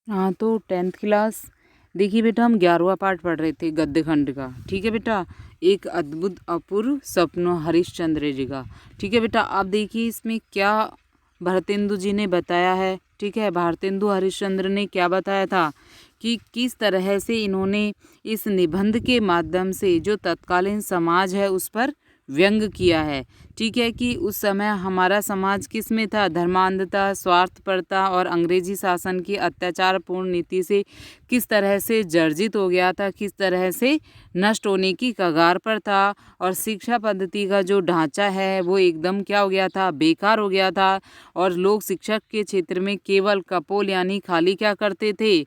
हाँ, तो 10th class देखिए बेटा, हम 11वां पार्ट पढ़ रहे थे गद्य खंड का। ठीक है बेटा, एक अद्भुत अपूर्व स्वप्न हरिश्चंद्र जी का। ठीक है बेटा, आप देखिए इसमें क्या भारतेंदु जी ने बताया है। ठीक है, भारतेंदु हरिश्चंद्र ने क्या बताया था कि किस तरह से इन्होंने इस निबंध के माध्यम से जो तत्कालीन समाज है उस पर व्यंग किया है। ठीक है, कि उस समय हमारा समाज किस में था, धर्मांधता, स्वार्थपरता और अंग्रेजी शासन की अत्याचारपूर्ण नीति से किस तरह से जर्जित हो गया था, किस तरह से नष्ट होने की कगार पर था। और शिक्षा पद्धति का जो ढांचा है वो एकदम क्या हो गया था, बेकार हो गया था। और लोग शिक्षक के क्षेत्र में केवल कपोल यानी खाली क्या करते थे,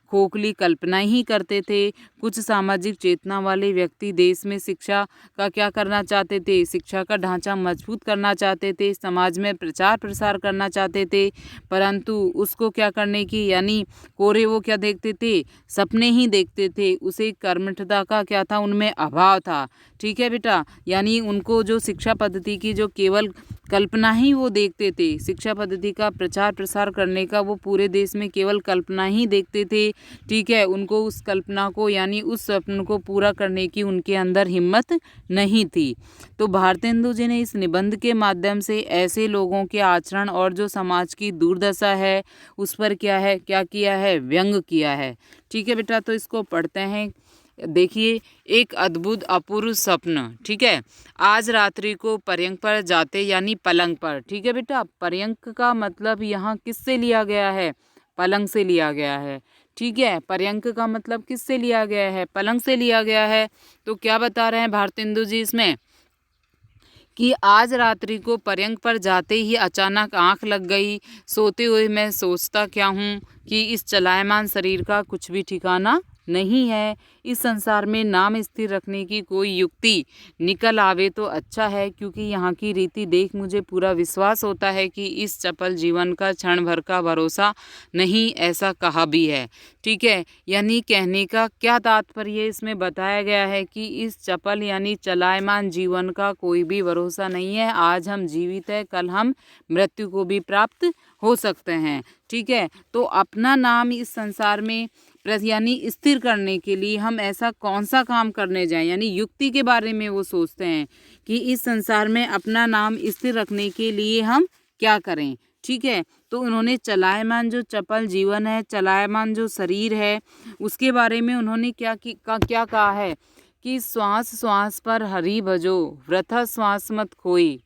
खोखली कल्पना ही करते थे। कुछ सामाजिक चेतना वाले व्यक्ति देश में शिक्षा का क्या करना चाहते थे, शिक्षा का ढांचा मजबूत करना चाहते थे, समाज में प्रचार प्रसार करना चाहते थे। परंतु उसको क्या करने की यानी कोरे वो क्या देखते थे, सपने ही देखते थे। उसे कर्मठता का क्या था, उनमें अभाव था। ठीक है बेटा, यानी उनको जो शिक्षा पद्धति की जो केवल कल्पना ही वो देखते थे, शिक्षा पद्धति का प्रचार प्रसार करने का वो पूरे देश में केवल कल्पना ही देखते थे। ठीक है, उनको उस कल्पना को यानी उस स्वप्न को पूरा करने की उनके अंदर हिम्मत नहीं थी। तो भारतेंदु जी ने इस निबंध के माध्यम से ऐसे लोगों के आचरण और जो समाज की दुर्दशा है उस पर क्या किया है, व्यंग किया है। ठीक है बेटा, तो इसको पढ़ते हैं। देखिए, एक अद्भुत अपूर्व स्वप्न। ठीक है, आज रात्रि को पर्यंक पर जाते यानी पलंग पर। ठीक है बेटा, पर्यंक का मतलब यहाँ किससे लिया गया है, पलंग से लिया गया है। ठीक है, पर्यंक का मतलब किससे लिया गया है, पलंग से लिया गया है। तो क्या बता रहे हैं भारतेंदु जी इसमें कि आज रात्रि को पर्यंक पर जाते ही अचानक आंख लग गई। सोते हुए मैं सोचता क्या हूँ कि इस चलायमान शरीर का कुछ भी ठिकाना नहीं है। इस संसार में नाम स्थिर रखने की कोई युक्ति निकल आवे तो अच्छा है, क्योंकि यहाँ की रीति देख मुझे पूरा विश्वास होता है कि इस चपल जीवन का क्षण भर का भरोसा नहीं, ऐसा कहा भी है। ठीक है, यानी कहने का क्या तात्पर्य इसमें बताया गया है कि इस चपल यानी चलायमान जीवन का कोई भी भरोसा नहीं है। आज हम जीवित है, कल हम मृत्यु को भी प्राप्त हो सकते हैं। ठीक है, तो अपना नाम इस संसार में यानी स्थिर करने के लिए हम ऐसा कौन सा काम करने जाएं, यानी युक्ति के बारे में वो सोचते हैं कि इस संसार में अपना नाम स्थिर रखने के लिए हम क्या करें। ठीक है, तो उन्होंने चलायमान जो चपल जीवन है, चलायमान जो शरीर है, उसके बारे में उन्होंने क्या कहा है कि श्वास श्वास पर हरि भजो, वृथा श्वास मत खोई,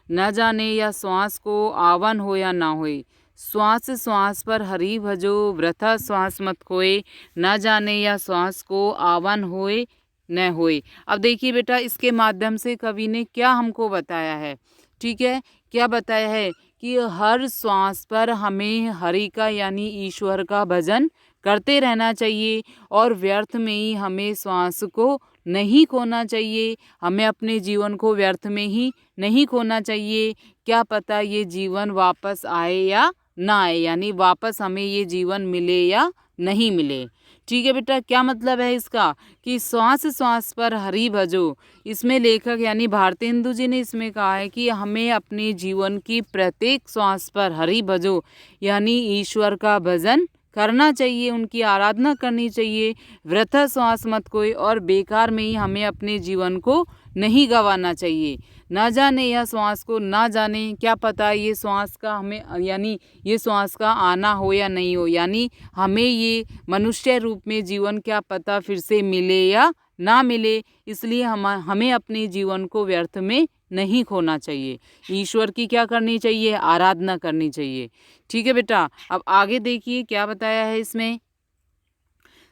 न जाने या श्वास को आवन हो या ना होए। श्वास श्वास पर हरि भजो, वृथा श्वास मत खोए, न जाने या श्वास को आवन होए न होए। अब देखिए बेटा, इसके माध्यम से कवि ने क्या हमको बताया है। ठीक है, क्या बताया है कि हर श्वास पर हमें हरि का यानी ईश्वर का भजन करते रहना चाहिए और व्यर्थ में ही हमें श्वास को नहीं खोना चाहिए। हमें अपने जीवन को व्यर्थ में ही नहीं खोना चाहिए। क्या पता ये जीवन वापस आए या ना आए, यानी वापस हमें ये जीवन मिले या नहीं मिले। ठीक है बेटा, क्या मतलब है इसका कि श्वास श्वास पर हरि भजो। इसमें लेखक यानी भारतेंदु जी ने इसमें कहा है कि हमें अपने जीवन की प्रत्येक श्वास पर हरि भजो यानी ईश्वर का भजन करना चाहिए, उनकी आराधना करनी चाहिए। वृथा श्वास मत कोई, और बेकार में ही हमें अपने जीवन को नहीं गंवाना चाहिए। ना जाने यह श्वास को, ना जाने क्या पता ये श्वास का हमें यानी ये श्वास का आना हो या नहीं हो, यानी हमें ये मनुष्य रूप में जीवन क्या पता फिर से मिले या ना मिले। इसलिए हमें अपने जीवन को व्यर्थ में नहीं खोना चाहिए। ईश्वर की क्या करनी चाहिए, आराधना करनी चाहिए। ठीक है बेटा, अब आगे देखिए क्या बताया है इसमें।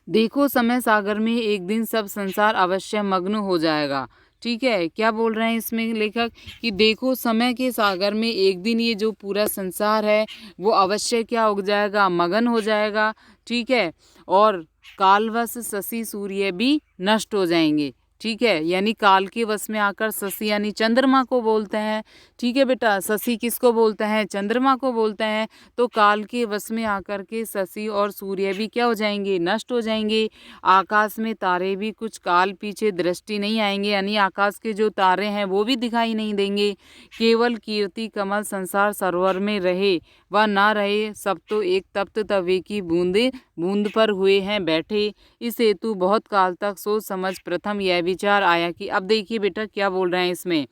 देखो समय सागर में एक दिन सब संसार अवश्य मग्न हो जाएगा। ठीक है, क्या बोल रहे हैं इसमें लेखक कि देखो समय के सागर में एक दिन ये जो पूरा संसार है वो अवश्य क्या हो जाएगा, मगन हो जाएगा। ठीक है, और कालवश शशि सूर्य भी नष्ट हो जाएंगे। ठीक है, यानी काल के वश में आकर शशि यानी चंद्रमा को बोलते हैं। ठीक है बेटा, शशि किसको बोलते हैं? चंद्रमा को बोलते हैं। तो काल के वश में आकर के शशि और सूर्य भी क्या हो जाएंगे? नष्ट हो जाएंगे। आकाश में तारे भी कुछ काल पीछे दृष्टि नहीं आएंगे, यानी आकाश के जो तारे हैं वो भी दिखाई नहीं देंगे। केवल कीर्ति कमल संसार सरोवर में रहे व ना रहे, सब तो एक तप्त तवे की बूंद पर हुए हैं बैठे। इस हेतु बहुत काल तक सोच समझ प्रथम यह विचार आया कि, अब देखिए बेटा क्या बोल रहे हैं इसमें,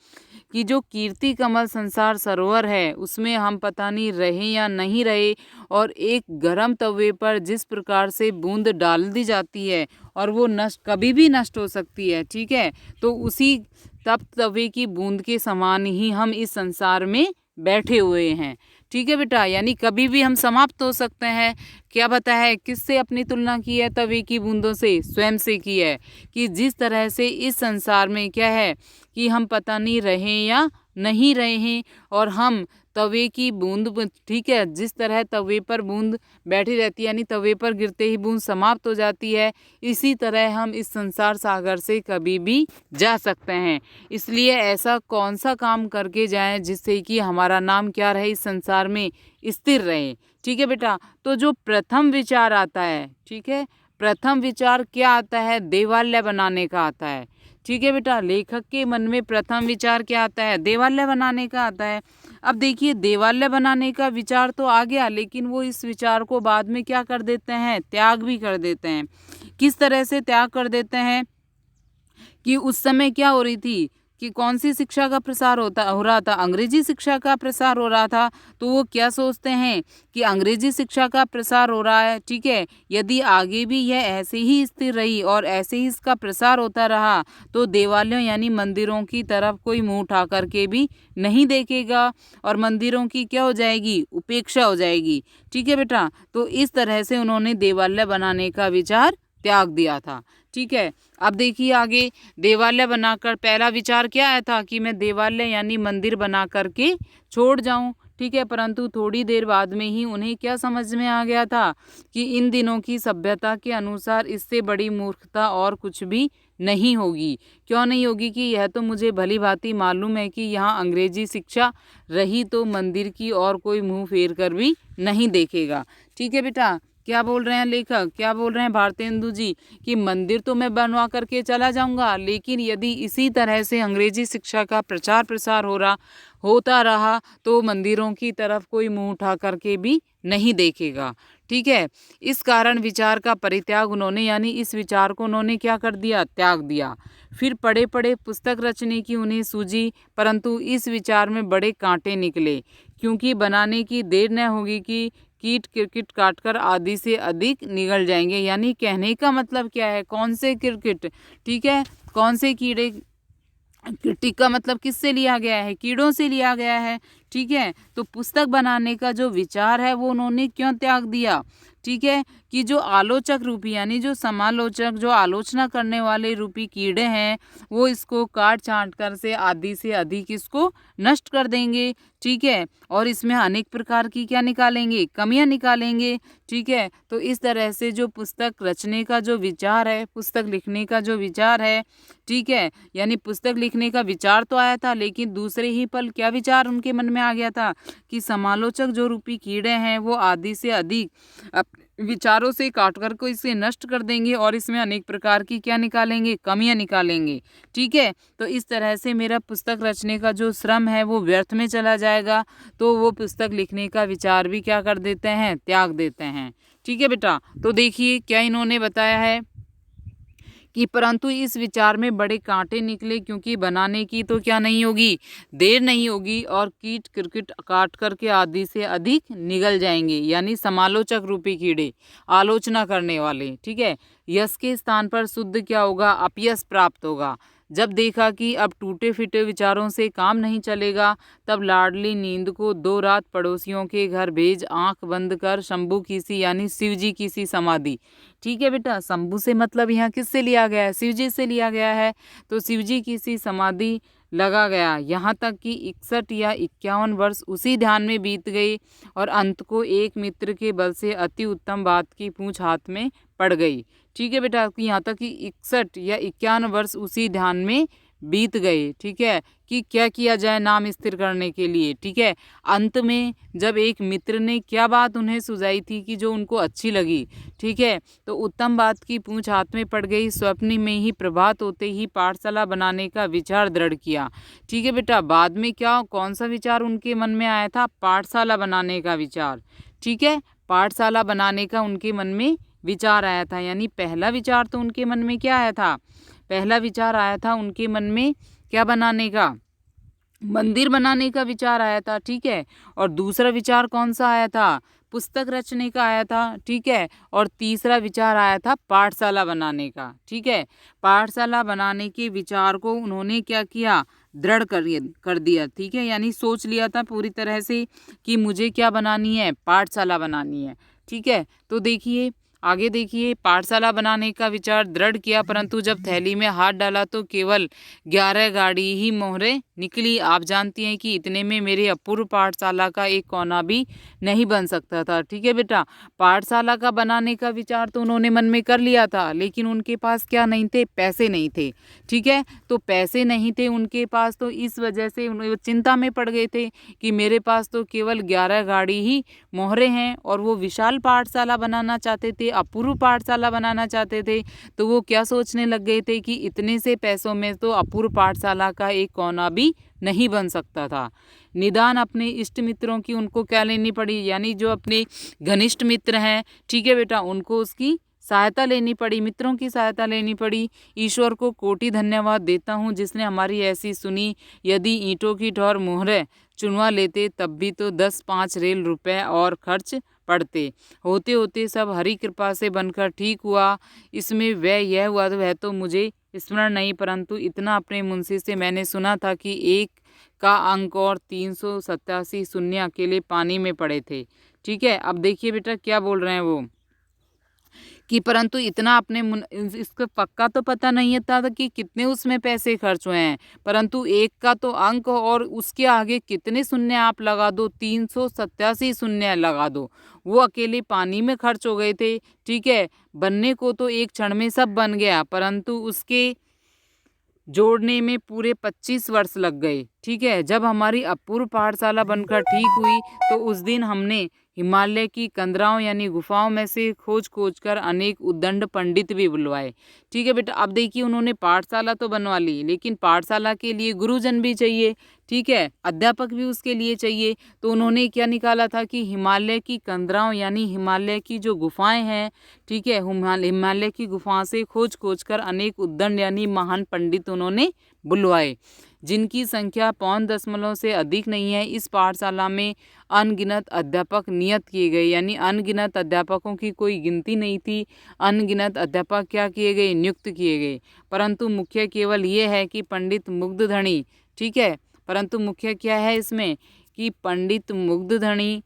कि जो कीर्ति कमल संसार सरोवर है उसमें हम पता नहीं रहे या नहीं रहे, और एक गरम तवे पर जिस प्रकार से बूंद डाल दी जाती है और वो नष्ट कभी भी नष्ट हो सकती है। ठीक है, तो उसी तप्त तवे की बूंद के समान ही हम इस संसार में बैठे हुए हैं। ठीक है बेटा, यानी कभी भी हम समाप्त हो सकते हैं। क्या पता है किससे अपनी तुलना की है? तवे की बूंदों से, स्वयं से की है। कि जिस तरह से इस संसार में क्या है कि हम पता नहीं रहे या नहीं रहे हैं, और हम तवे की बूंद, ठीक है, जिस तरह तवे पर बूंद बैठी रहती है यानी तवे पर गिरते ही बूंद समाप्त हो जाती है, इसी तरह हम इस संसार सागर से कभी भी जा सकते हैं। इसलिए ऐसा कौन सा काम करके जाएं जिससे कि हमारा नाम क्या रहे, इस संसार में स्थिर रहे। ठीक है बेटा, तो जो प्रथम विचार आता है, ठीक है, प्रथम विचार क्या आता है? देवालय बनाने का आता है। ठीक है बेटा, लेखक के मन में प्रथम विचार क्या आता है? देवालय बनाने का आता है। अब देखिए, देवालय बनाने का विचार तो आ गया, लेकिन वो इस विचार को बाद में क्या कर देते हैं? त्याग भी कर देते हैं। किस तरह से त्याग कर देते हैं? कि उस समय क्या हो रही थी कि कौन सी शिक्षा का प्रसार हो रहा था? अंग्रेजी शिक्षा का प्रसार हो रहा था। तो वो क्या सोचते हैं कि अंग्रेजी शिक्षा का प्रसार हो रहा है, ठीक है, यदि आगे भी यह ऐसे ही स्थिर रही और ऐसे ही इसका प्रसार होता रहा तो देवालयों यानी मंदिरों की तरफ कोई मुंह उठा करके भी नहीं देखेगा और मंदिरों की क्या हो जाएगी? उपेक्षा हो जाएगी। ठीक है बेटा, तो इस तरह से उन्होंने देवालय बनाने का विचार त्याग दिया था। ठीक है, अब देखिए आगे, देवालय बनाकर पहला विचार क्या आया था? कि मैं देवालय यानी मंदिर बना करके छोड़ जाऊं। ठीक है, परंतु थोड़ी देर बाद में ही उन्हें क्या समझ में आ गया था कि इन दिनों की सभ्यता के अनुसार इससे बड़ी मूर्खता और कुछ भी नहीं होगी। क्यों नहीं होगी? कि यह तो मुझे भली भांति मालूम है कि यहाँ अंग्रेजी शिक्षा रही तो मंदिर की और कोई मुंह फेर कर भी नहीं देखेगा। ठीक है बेटा, क्या बोल रहे हैं लेखक, क्या बोल रहे हैं भारतेंदु जी, कि मंदिर तो मैं बनवा करके चला जाऊंगा, लेकिन यदि इसी तरह से अंग्रेजी शिक्षा का प्रचार प्रसार होता रहा तो मंदिरों की तरफ कोई मुंह उठा करके भी नहीं देखेगा। ठीक है, इस कारण विचार का परित्याग उन्होंने, यानी इस विचार को उन्होंने क्या कर दिया? त्याग दिया। फिर पढ़े पढ़े पुस्तक रचने की उन्हें सूझी, परंतु इस विचार में बड़े कांटे निकले, क्योंकि बनाने की देर न होगी कि कीट क्रिकेट काटकर आधी से अधिक निगल जाएंगे। यानी कहने का मतलब क्या है? कौन से क्रिकेट, ठीक है, कौन से कीड़े, क्रिटिक का मतलब किससे लिया गया है? कीड़ों से लिया गया है। ठीक है, तो पुस्तक बनाने का जो विचार है वो उन्होंने क्यों त्याग दिया? ठीक है, कि जो आलोचक रूपी यानी जो समालोचक, जो आलोचना करने वाले रूपी कीड़े हैं वो इसको काट छांट कर से आधी से अधिक इसको नष्ट कर देंगे। ठीक है, और इसमें अनेक प्रकार की क्या निकालेंगे? कमियां निकालेंगे। ठीक है, तो इस तरह से जो पुस्तक रचने का जो विचार है, पुस्तक लिखने का जो विचार है, ठीक है, यानी पुस्तक लिखने का विचार तो आया था, लेकिन दूसरे ही पल क्या विचार उनके मन में आ गया था? कि समालोचक जो रूपी कीड़े हैं वो आधी से अधिक विचारों से काट कर को इसे नष्ट कर देंगे और इसमें अनेक प्रकार की क्या निकालेंगे? कमियां निकालेंगे। ठीक है, तो इस तरह से मेरा पुस्तक रचने का जो श्रम है वो व्यर्थ में चला जाएगा, तो वो पुस्तक लिखने का विचार भी क्या कर देते हैं? त्याग देते हैं। ठीक है बेटा, तो देखिए क्या इन्होंने बताया है कि परंतु इस विचार में बड़े कांटे निकले, क्योंकि बनाने की तो क्या नहीं होगी? देर नहीं होगी और कीट क्रिकेट काट करके आधी से अधिक निगल जाएंगे, यानी समालोचक रूपी कीड़े, आलोचना करने वाले। ठीक है, यश के स्थान पर शुद्ध क्या होगा? अपयश प्राप्त होगा। जब देखा कि अब टूटे फिटे विचारों से काम नहीं चलेगा, तब लाडली नींद को 2 रात पड़ोसियों के घर भेज आंख बंद कर शंभू की सी यानी शिव जी की सी समाधि। ठीक है बेटा, शंभू से मतलब यहाँ किससे लिया गया है? शिव जी से लिया गया है। तो शिव जी की सी समाधि लगा गया, यहाँ तक कि 61 या 51 वर्ष उसी ध्यान में बीत गए और अंत को एक मित्र के बल से अति उत्तम बात की पूंछ हाथ में पड़ गई। ठीक है बेटा, यहाँ तक कि 61 या 51 वर्ष उसी ध्यान में बीत गए। ठीक है, कि क्या किया जाए नाम स्थिर करने के लिए। ठीक है, अंत में जब एक मित्र ने क्या बात उन्हें सुझाई थी कि जो उनको अच्छी लगी, ठीक है, तो उत्तम बात की पूंछ हाथ में पड़ गई। स्वप्न में ही प्रभात होते ही पाठशाला बनाने का विचार दृढ़ किया। ठीक है बेटा, बाद में क्या कौन सा विचार उनके मन में आया था? पाठशाला बनाने का विचार। ठीक है, पाठशाला बनाने का उनके मन में विचार आया था। यानी पहला विचार तो उनके मन में क्या आया था? पहला विचार आया था उनके मन में क्या बनाने का? मंदिर बनाने का विचार आया था। ठीक है, और दूसरा विचार कौन सा आया था? पुस्तक रचने का आया था। ठीक है, और तीसरा विचार आया था पाठशाला बनाने का। ठीक है, पाठशाला बनाने के विचार को उन्होंने क्या किया? दृढ़ कर दिया। ठीक है, यानी सोच लिया था पूरी तरह से कि मुझे क्या बनानी है? पाठशाला बनानी है। ठीक है, तो देखिए आगे देखिए, पाठशाला बनाने का विचार दृढ़ किया, परंतु जब थैली में हाथ डाला तो केवल 11 गाड़ी ही मोहरें निकली। आप जानती हैं कि इतने में मेरे अपूर्व पाठशाला का एक कोना भी नहीं बन सकता था। ठीक है बेटा, पाठशाला का बनाने का विचार तो उन्होंने मन में कर लिया था, लेकिन उनके पास क्या नहीं थे? पैसे नहीं थे। ठीक है, तो पैसे नहीं थे उनके पास, तो इस वजह से उन्हें चिंता में पड़ गए थे कि मेरे पास तो केवल 11 गाड़ी ही मोहरे हैं, और वो विशाल पाठशाला बनाना चाहते थे, अपूर्व पाठशाला बनाना चाहते थे। तो वो क्या सोचने लग गए थे कि इतने से पैसों में तो अपूर्व पाठशाला का एक कोना भी नहीं बन सकता था। निदान अपने इष्ट मित्रों की उनको क्या लेनी पड़ी? यानी जो अपने घनिष्ठ मित्र हैं, ठीक है बेटा, उनको उसकी सहायता लेनी पड़ी, मित्रों की सहायता लेनी पड़ी। ईश्वर को कोटि धन्यवाद देता हूँ जिसने हमारी ऐसी सुनी। यदि ईंटों की ठौर मोहरे चुनवा लेते तब भी तो 10-5 रेल रुपए और खर्च पड़ते। होते होते सब हरी कृपा से बनकर ठीक हुआ। इसमें वह यह हुआ वह तो मुझे स्मरण नहीं, परंतु इतना अपने मुंशी से मैंने सुना था कि 1 का अंक और 387 शून्य अकेले पानी में पड़े थे। ठीक है, अब देखिए बेटा क्या बोल रहे हैं वो, कि परंतु इतना अपने इसका पक्का तो पता नहीं था कि कितने उसमें पैसे खर्च हुए हैं, परंतु 1 का तो अंक और उसके आगे कितने शून्य आप लगा दो, 387 शून्य लगा दो, वो अकेले पानी में खर्च हो गए थे। ठीक है, बनने को तो एक क्षण में सब बन गया, परंतु उसके जोड़ने में पूरे 25 वर्ष लग गए। ठीक है, जब हमारी अपूर्व पाठशाला बनकर ठीक हुई तो उस दिन हमने हिमालय की कंदराओं यानी गुफाओं में से खोज खोज कर अनेक उद्दंड पंडित भी बुलवाए। ठीक है बेटा, अब देखिए उन्होंने पाठशाला तो बनवा ली, लेकिन पाठशाला के लिए गुरुजन भी चाहिए। ठीक है, अध्यापक भी उसके लिए चाहिए। तो उन्होंने क्या निकाला था कि हिमालय की कंदराओं यानी हिमालय की जो गुफाएं हैं, ठीक है, हिमालय की गुफाओं से खोज खोज कर अनेक उद्दंड यानी महान पंडित उन्होंने बुलवाए, जिनकी संख्या 0.5 से अधिक नहीं है। इस पाठशाला में अनगिनत अध्यापक नियत किए गए, यानी अनगिनत अध्यापकों की कोई गिनती नहीं थी। अनगिनत अध्यापक क्या किए गए? नियुक्त किए गए। परंतु मुख्य केवल ये है कि पंडित मुग्धधनी, ठीक है, परंतु मुख्य क्या है इसमें कि पंडित मुग्धधनी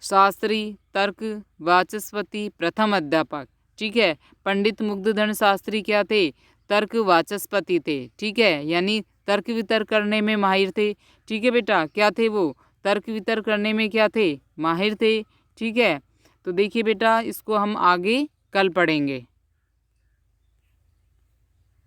शास्त्री तर्क वाचस्पति प्रथम अध्यापक। ठीक है, पंडित मुग्धधन शास्त्री क्या थे? तर्क वाचस्पति थे। ठीक है, यानी तर्क वितर्क करने में माहिर थे। ठीक है बेटा, क्या थे वो? तर्क वितर्क करने में क्या थे? माहिर थे। ठीक है, तो देखिए बेटा इसको हम आगे कल पढ़ेंगे।